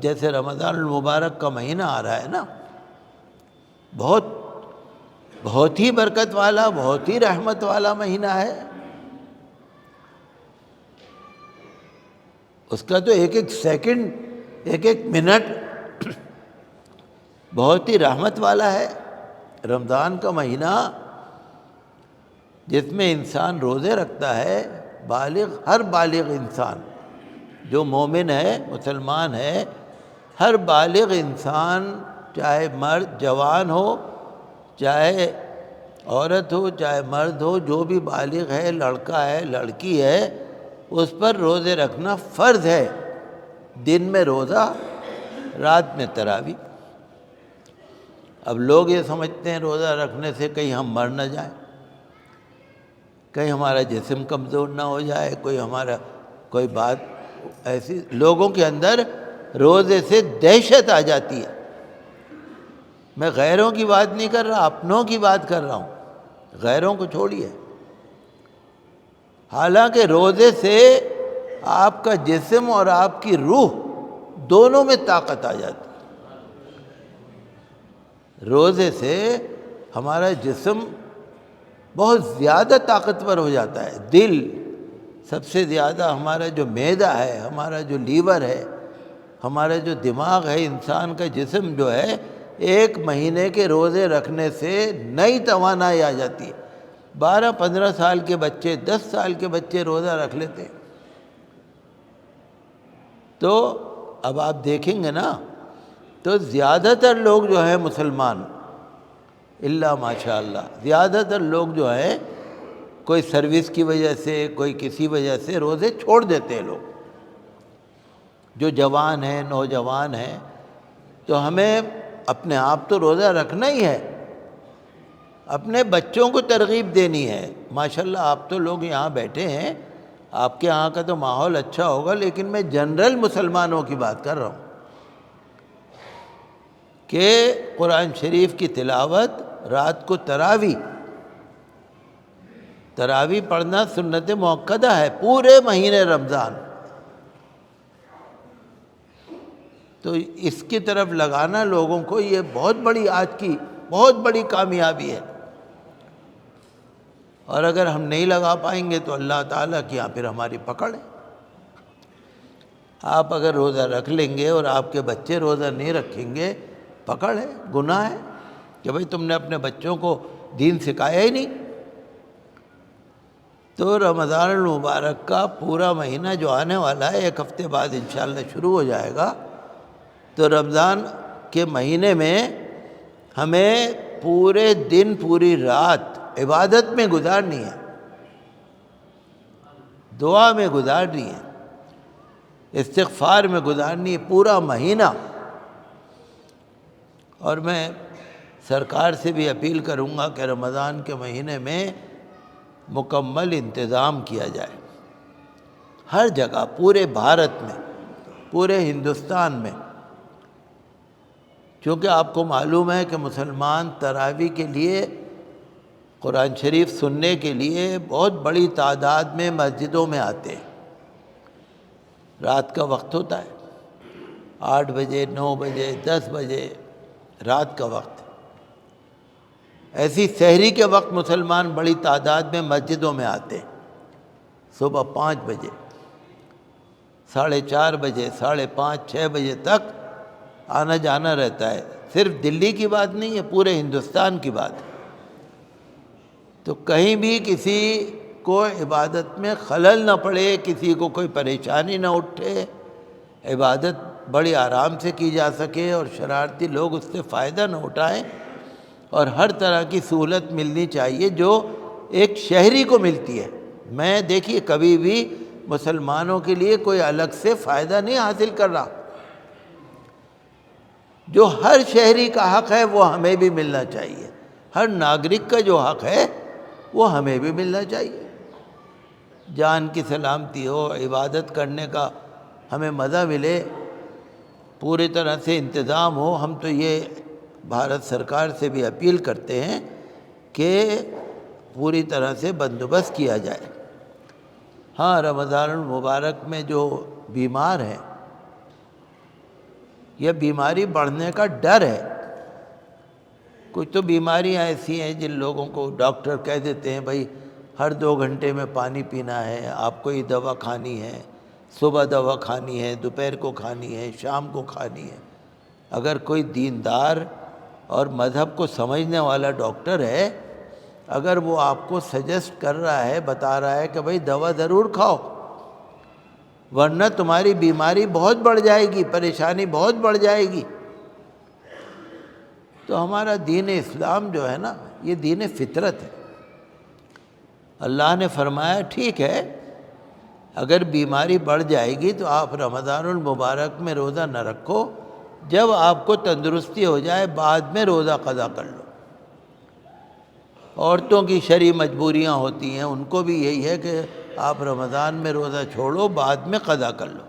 جیسے رمضان المبارک کا مہینہ آ رہا ہے نا، بہت ہی برکت والا، بہت ہی رحمت والا مہینہ ہے۔ اس کا تو ایک ایک سیکنڈ، ایک ایک منٹ بہت ہی رحمت والا ہے۔ رمضان کا مہینہ جس میں انسان روزے رکھتا ہے، ہر بالغ انسان جو مومن ہے، مسلمان ہے، ہر بالغ انسان، چاہے مرد جوان ہو، چاہے عورت ہو، چاہے مرد ہو، جو بھی بالغ ہے، لڑکا ہے، لڑکی ہے، اس پر روزے رکھنا فرض ہے۔ دن میں روزہ، رات میں تراویح۔ اب لوگ یہ سمجھتے ہیں روزہ رکھنے سے کہیں ہم مر نہ جائیں، کہیں ہمارا جسم کمزور نہ ہو جائے، کوئی بات ایسی لوگوں کے اندر روزے سے دہشت آ جاتی ہے۔ میں غیروں کی بات نہیں کر رہا، اپنوں کی بات کر رہا ہوں، غیروں کو چھوڑیے۔ حالانکہ روزے سے آپ کا جسم اور آپ کی روح دونوں میں طاقت آ جاتی ہے۔ روزے سے ہمارا جسم بہت زیادہ طاقتور ہو جاتا ہے، دل سب سے زیادہ، ہمارا جو معدہ ہے، ہمارا جو لیور ہے، ہمارا جو دماغ ہے، انسان کا جسم جو ہے، ایک مہینے کے روزے رکھنے سے نئی توانائی آ جاتی ہے۔ 12-15 سال کے بچے، 10 سال کے بچے روزہ رکھ لیتے ہیں۔ تو اب آپ دیکھیں گے نا، تو زیادہ تر لوگ جو ہیں مسلمان، اللہ ماشاء اللہ، زیادہ تر لوگ جو ہیں کوئی سروس کی وجہ سے، کوئی کسی وجہ سے روزے چھوڑ دیتے ہیں لوگ، جو جوان ہیں، نوجوان ہیں۔ تو ہمیں اپنے آپ تو روزہ رکھنا ہی ہے، اپنے بچوں کو ترغیب دینی ہے۔ ماشاءاللہ آپ تو لوگ یہاں بیٹھے ہیں، آپ کے یہاں کا تو ماحول اچھا ہوگا، لیکن میں جنرل مسلمانوں کی بات کر رہا ہوں کہ قرآن شریف کی تلاوت، رات کو تراویح پڑھنا سنت مؤکدہ ہے پورے مہینے رمضان۔ تو اس کی طرف لگانا لوگوں کو، یہ بہت بڑی آج کی بہت بڑی کامیابی ہے۔ اور اگر ہم نہیں لگا پائیں گے تو اللہ تعالیٰ کی یہاں پھر ہماری پکڑ ہے۔ آپ اگر روزہ رکھ لیں گے اور آپ کے بچے روزہ نہیں رکھیں گے، پکڑ ہے، گناہ ہے کہ بھئی تم نے اپنے بچوں کو دین سکھایا ہی نہیں۔ تو رمضان المبارک کا پورا مہینہ جو آنے والا ہے، 1 ہفتے بعد انشاءاللہ شروع ہو جائے گا، تو رمضان کے مہینے میں ہمیں پورے دن، پوری رات عبادت میں گزارنی ہے، دعا میں گزارنی ہے، استغفار میں گزارنی ہے، پورا مہینہ۔ اور میں سرکار سے بھی اپیل کروں گا کہ رمضان کے مہینے میں مکمل انتظام کیا جائے، ہر جگہ، پورے بھارت میں، پورے ہندوستان میں۔ چونکہ آپ کو معلوم ہے کہ مسلمان تراویح کے لیے، قرآن شریف سننے کے لیے بہت بڑی تعداد میں مسجدوں میں آتے ہیں۔ رات کا وقت ہوتا ہے، 8 بجے، 9 بجے، 10 بجے، رات کا وقت۔ ایسی سحری کے وقت مسلمان بڑی تعداد میں مسجدوں میں آتے ہیں، صبح 5 بجے، 4:30 بجے، 5:30، 6 بجے تک آنا جانا رہتا ہے۔ صرف دلی کی بات نہیں ہے، پورے ہندوستان کی بات ہے۔ تو کہیں بھی کسی کو عبادت میں خلل نہ پڑے، کسی کو کوئی پریشانی نہ اٹھے، عبادت بڑی آرام سے کی جا سکے اور شرارتی لوگ اس سے فائدہ نہ اٹھائیں، اور ہر طرح کی سہولت ملنی چاہیے جو ایک شہری کو ملتی ہے۔ میں دیکھیے کبھی بھی مسلمانوں کے لیے کوئی الگ سے فائدہ نہیں حاصل کر رہا، جو ہر شہری کا حق ہے وہ ہمیں بھی ملنا چاہیے، ہر ناگرک کا جو حق ہے وہ ہمیں بھی ملنا چاہیے۔ جان کی سلامتی ہو، عبادت کرنے کا ہمیں مزہ ملے، پوری طرح سے انتظام ہو۔ ہم تو یہ بھارت سرکار سے بھی اپیل کرتے ہیں کہ پوری طرح سے بندوبست کیا جائے۔ ہاں، رمضان المبارک میں جو بیمار ہیں یہ بیماری بڑھنے کا ڈر ہے۔ کچھ تو بیماریاں ایسی ہیں جن لوگوں کو ڈاکٹر کہہ دیتے ہیں بھائی ہر 2 گھنٹے میں پانی پینا ہے، آپ کو یہ دوا کھانی ہے، صبح دوا کھانی ہے، دوپہر کو کھانی ہے، شام کو کھانی ہے۔ اگر کوئی دیندار اور مذہب کو سمجھنے والا ڈاکٹر ہے، اگر وہ آپ کو سجیسٹ کر رہا ہے، بتا رہا ہے کہ بھائی دوا ضرور کھاؤ ورنہ تمہاری بیماری بہت بڑھ جائے گی، پریشانی بہت بڑھ جائے گی، تو ہمارا دین اسلام جو ہے نا یہ دین فطرت ہے۔ اللہ نے فرمایا ٹھیک ہے اگر بیماری بڑھ جائے گی تو آپ رمضان المبارک میں روزہ نہ رکھو، جب آپ کو تندرستی ہو جائے بعد میں روزہ قضا کر لو۔ عورتوں کی شرعی مجبوریاں ہوتی ہیں، ان کو بھی یہی ہے کہ آپ رمضان میں روزہ چھوڑو بعد میں قضا کر لو۔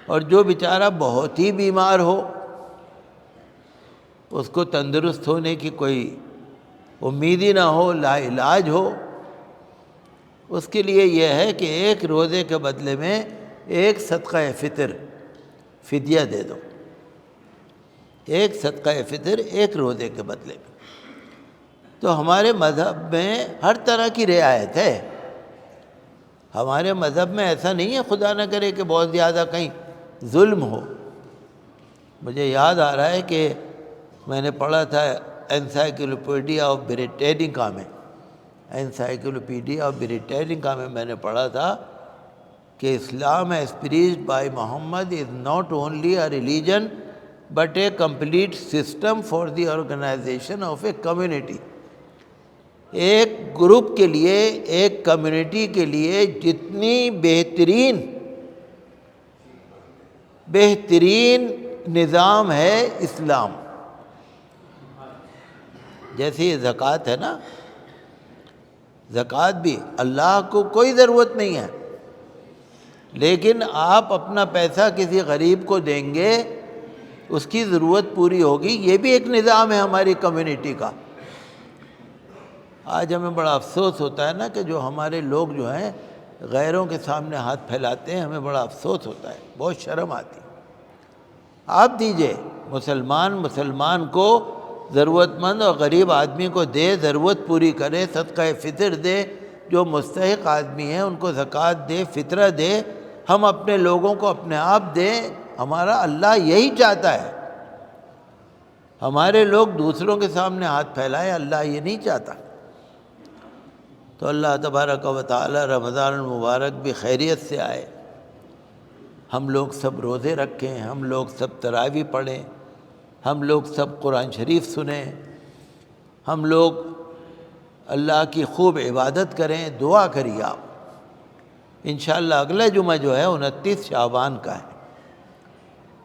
اور جو بیچارہ بہت ہی بیمار ہو، اس کو تندرست ہونے کی کوئی امید ہی نہ ہو، لا علاج ہو، اس کے لیے یہ ہے کہ ایک روزے کے بدلے میں ایک صدقہ فطر فدیہ دے دو، ایک صدقہ فطر ایک روزے کے بدلے میں۔ تو ہمارے مذہب میں ہر طرح کی رعایت ہے۔ ہمارے مذہب میں ایسا نہیں ہے خدا نہ کرے کہ بہت زیادہ کہیں ظلم ہو۔ مجھے یاد آ رہا ہے کہ میں نے پڑھا تھا انسائکلوپیڈیا آف بریٹینیکا میں، انسائکلوپیڈیا آف بریٹینیکا میں میں نے پڑھا تھا کہ Islam as preached by Muhammad is not only a religion but a complete system for the organisation of a community. ایک گروپ کے لیے، ایک کمیونٹی کے لیے جتنی بہترین نظام ہے اسلام۔ جیسے یہ زکوٰۃ ہے نا، زکوٰۃ بھی اللہ کو کوئی ضرورت نہیں ہے، لیکن آپ اپنا پیسہ کسی غریب کو دیں گے، اس کی ضرورت پوری ہوگی، یہ بھی ایک نظام ہے ہماری کمیونٹی کا۔ آج ہمیں بڑا افسوس ہوتا ہے نا کہ جو ہمارے لوگ جو ہیں غیروں کے سامنے ہاتھ پھیلاتے ہیں، ہمیں بڑا افسوس ہوتا ہے، بہت شرم آتی ہے۔ آپ دیجئے، مسلمان کو ضرورت مند اور غریب آدمی کو دے، ضرورت پوری کرے، صدقہ فطر دے، جو مستحق آدمی ہیں ان کو زکوٰۃ دے، فطرہ دے، ہم اپنے لوگوں کو اپنے آپ دیں۔ ہمارا اللہ یہی چاہتا ہے۔ ہمارے لوگ دوسروں کے سامنے ہاتھ پھیلائیں، اللہ یہ نہیں چاہتا۔ تو اللہ تبارک و تعالی رمضان المبارک بھی خیریت سے آئے، ہم لوگ سب روزے رکھیں، ہم لوگ سب تراویح پڑھیں، ہم لوگ سب قرآن شریف سنیں، ہم لوگ اللہ کی خوب عبادت کریں، دعا کریے آپ۔ انشاءاللہ اگلا جمعہ جو ہے 29 شعبان کا ہے،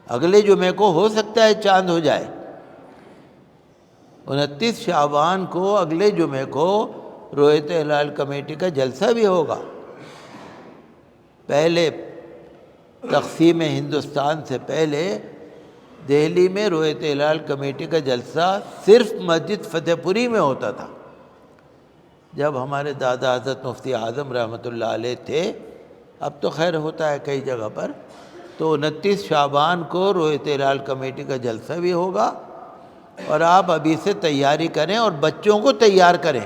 اگلے جمعے کو ہو سکتا ہے چاند ہو جائے۔ 29 شعبان کو اگلے جمعے کو رؤیت ہلال کمیٹی کا جلسہ بھی ہوگا۔ پہلے تقسیم ہندوستان سے پہلے دہلی میں رؤیت ہلال کمیٹی کا جلسہ صرف مسجد فتح پوری میں ہوتا تھا، جب ہمارے دادا حضرت مفتی اعظم رحمۃ اللہ علیہ تھے۔ اب تو خیر ہوتا ہے کئی جگہ پر۔ تو 29 شعبان کو رؤیت ہلال کمیٹی کا جلسہ بھی ہوگا، اور آپ ابھی سے تیاری کریں اور بچوں کو تیار کریں۔